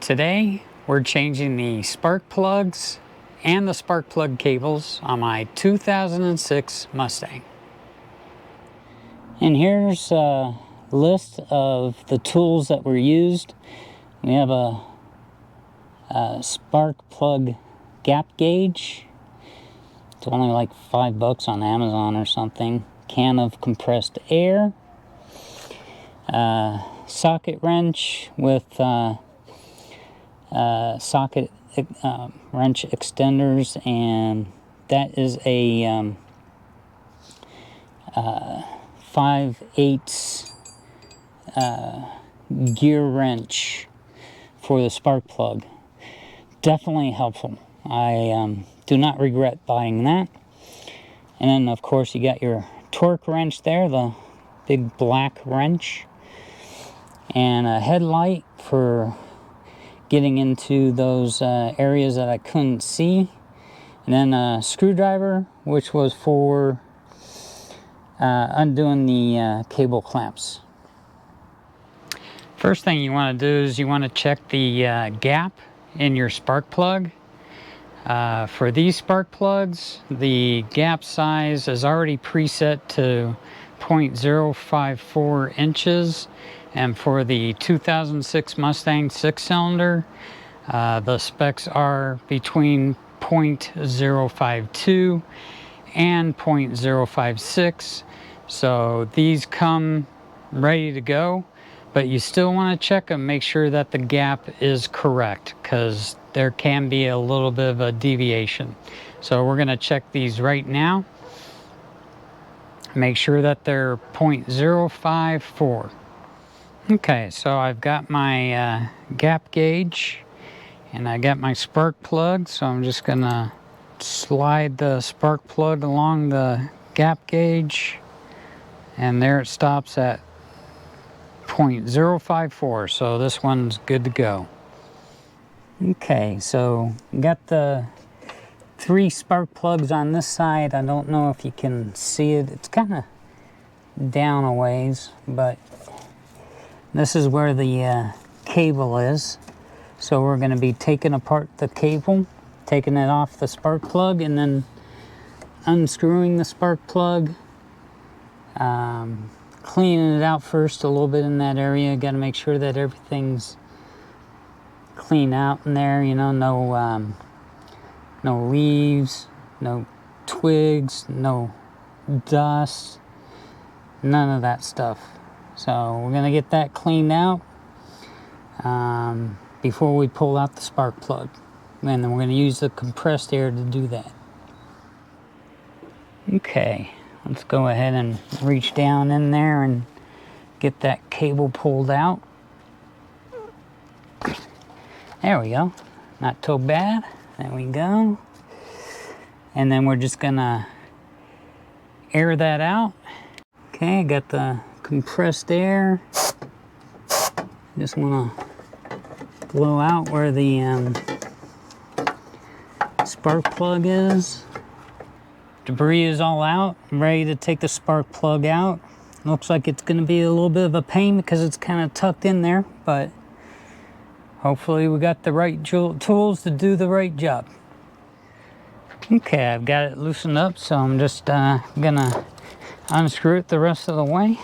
Today we're changing the spark plugs and the spark plug cables on my 2006 Mustang. And here's a list of the tools that were used. We have a spark plug gap gauge. It's only like $5 on Amazon or something. Can of compressed air. Socket wrench with socket wrench extenders, and that is a 5/8 gear wrench for the spark plug. Definitely helpful. I do not regret buying that. And then of course you got your torque wrench there, the big black wrench, and a headlight for getting into those areas that I couldn't see, and then a screwdriver, which was for undoing the cable clamps. First thing you want to do is you want to check the gap in your spark plug. For these spark plugs, the gap size is already preset to 0.054 inches. And for the 2006 Mustang 6-cylinder, the specs are between 0.052 and 0.056. So these come ready to go, but you still want to check them, make sure that the gap is correct, because there can be a little bit of a deviation. So we're going to check these right now. Make sure that they're 0.054. Okay, so I've got my gap gauge and I got my spark plug, so I'm just gonna slide the spark plug along the gap gauge, and there it stops at 0.054, so this one's good to go. Okay, so got the 3 spark plugs on this side. I don't know if you can see it, it's kind of down a ways, but this is where the cable is. So we're going to be taking apart the cable, taking it off the spark plug, and then unscrewing the spark plug, cleaning it out first a little bit in that area. Got to make sure that everything's clean out in there, you know, no leaves, no twigs, no dust, none of that stuff. So we're going to get that cleaned out before we pull out the spark plug. And then we're going to use the compressed air to do that. Okay, let's go ahead and reach down in there and get that cable pulled out. There we go. Not too bad. There we go. And then we're just going to air that out. Okay, got the compressed air. Just want to blow out where the spark plug is. Debris is all out. I'm ready to take the spark plug out. Looks like it's going to be a little bit of a pain because it's kind of tucked in there, but hopefully we got the right tools to do the right job. Okay, I've got it loosened up, so I'm just gonna unscrew it the rest of the way.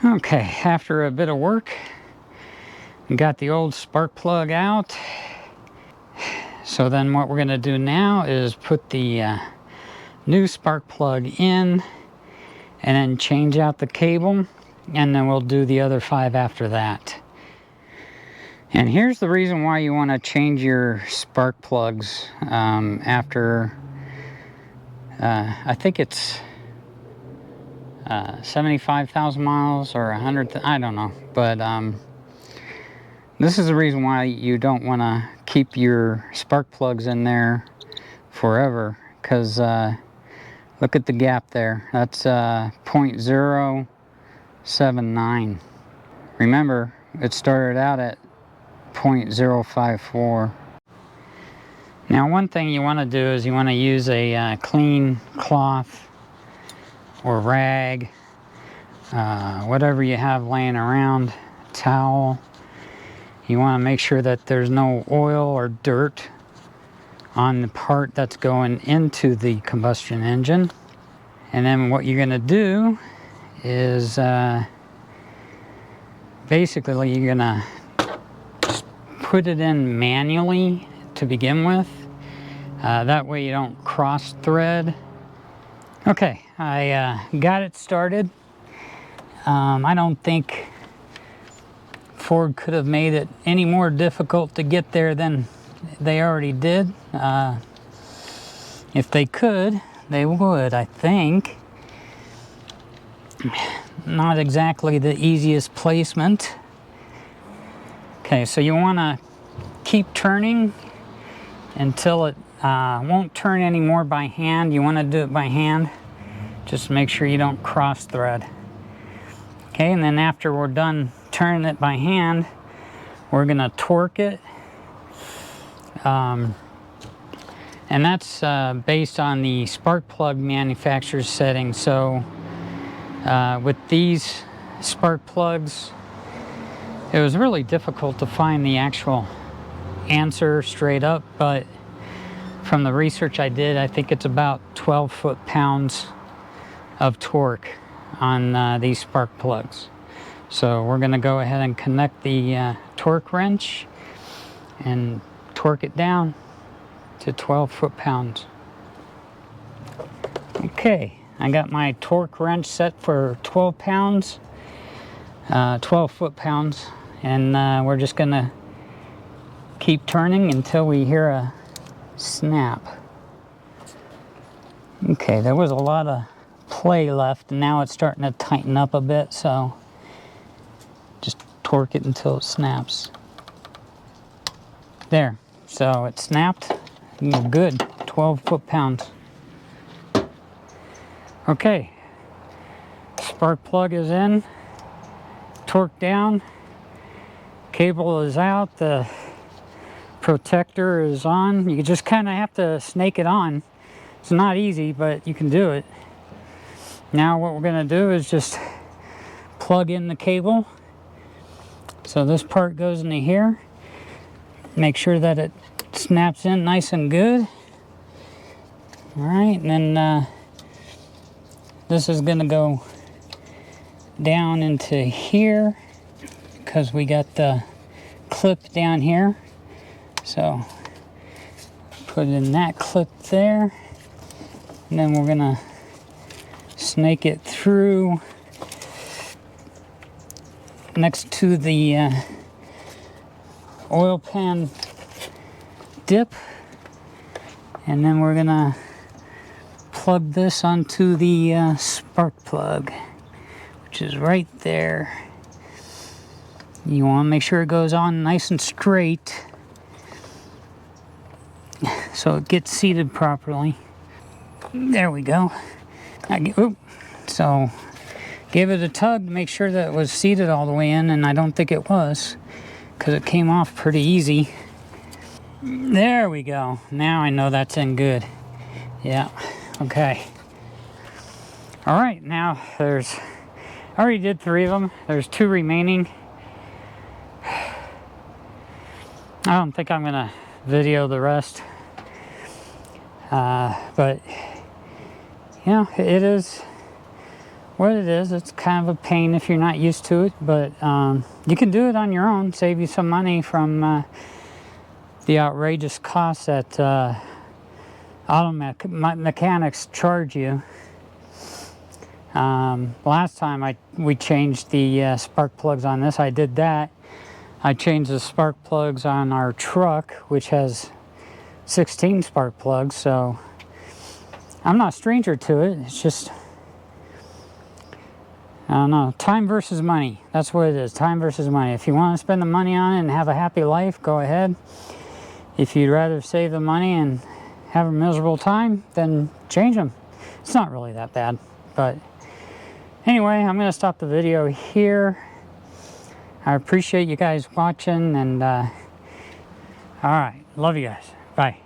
Okay, after a bit of work, got the old spark plug out. So then what we're going to do now is put the new spark plug in and then change out the cable, and then we'll do the other 5 after that. And here's the reason why you want to change your spark plugs after, I think it's 75,000 miles or 100, I don't know, but this is the reason why you don't want to keep your spark plugs in there forever, because look at the gap there. That's 0.079. Remember, it started out at 0.054. Now, one thing you want to do is you want to use a clean cloth or rag whatever you have laying around, towel. You want to make sure that there's no oil or dirt on the part that's going into the combustion engine. And then what you're going to do is basically you're going to just put it in manually to begin with. That way you don't cross thread. Okay, I got it started. I don't think Ford could have made it any more difficult to get there than they already did. If they could, they would, I think. Not exactly the easiest placement. Okay, so you want to keep turning until it won't turn anymore by hand. You want to do it by hand. Just make sure you don't cross thread. Okay, and then after we're done turning it by hand, we're going to torque it. And that's based on the spark plug manufacturer's setting. So with these spark plugs, it was really difficult to find the actual answer straight up, but from the research I did, I think it's about 12 foot-pounds of torque on these spark plugs. So we're going to go ahead and connect the torque wrench and torque it down to 12 foot-pounds. Okay, I got my torque wrench set for 12 pounds, 12 foot-pounds, and we're just going to keep turning until we hear a snap. Okay, there was a lot of play left, and now it's starting to tighten up a bit, so just torque it until it snaps. There, so it snapped. Good, 12 foot-pounds. Okay, spark plug is in, torque down, cable is out, the protector is on. You just kind of have to snake it on. It's not easy, but you can do it. Now what we're going to do is just plug in the cable. So this part goes into here. Make sure that it snaps in nice and good. All right, and then this is going to go down into here because we got the clip down here. So put in that clip there, and then we're going to snake it through next to the oil pan dip, and then we're going to plug this onto the spark plug, which is right there. You want to make sure it goes on nice and straight so it gets seated properly. There we go. So gave it a tug to make sure that it was seated all the way in, and I don't think it was because it came off pretty easy. There we go. Now I know that's in good. Yeah. Okay. All right, now I already did 3 of them. There's 2 remaining. I don't think I'm gonna video the rest. But you know, it is what it is. It's kind of a pain if you're not used to it, but you can do it on your own, save you some money from the outrageous costs that auto mechanics charge you. Last time we changed the spark plugs on this, I did that. I changed the spark plugs on our truck, which has 16 spark plugs, so I'm not a stranger to it. It's just, I don't know, time versus money. That's what it is, time versus money. If you want to spend the money on it and have a happy life, go ahead. If you'd rather save the money and have a miserable time, then change them. It's not really that bad, but anyway, I'm going to stop the video here. I appreciate you guys watching, and all right, love you guys. Bye.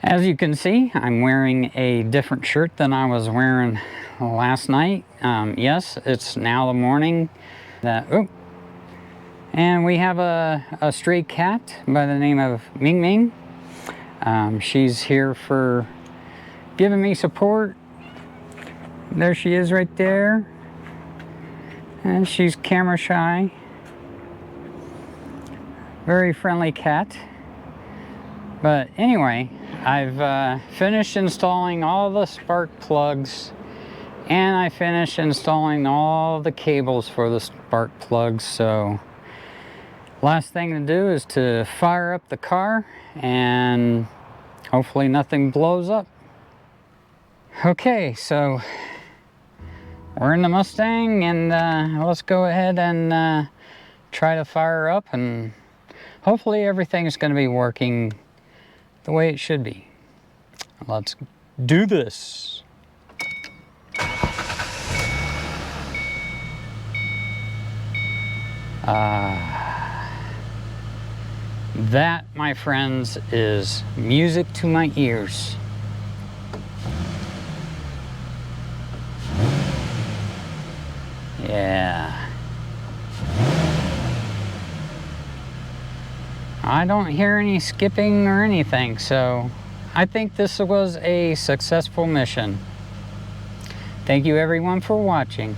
As you can see, I'm wearing a different shirt than I was wearing last night. Yes, it's now the morning. And we have a stray cat by the name of Ming Ming. She's here for giving me support. There she is right there. And she's camera shy. Very friendly cat. But anyway, I've finished installing all the spark plugs, and I finished installing all the cables for the spark plugs. So last thing to do is to fire up the car and hopefully nothing blows up. Okay, so we're in the Mustang, and let's go ahead and try to fire up, and hopefully everything's going to be working the way it should be. Let's do this. That, my friends, is music to my ears. Yeah. I don't hear any skipping or anything, so I think this was a successful mission. Thank you everyone for watching.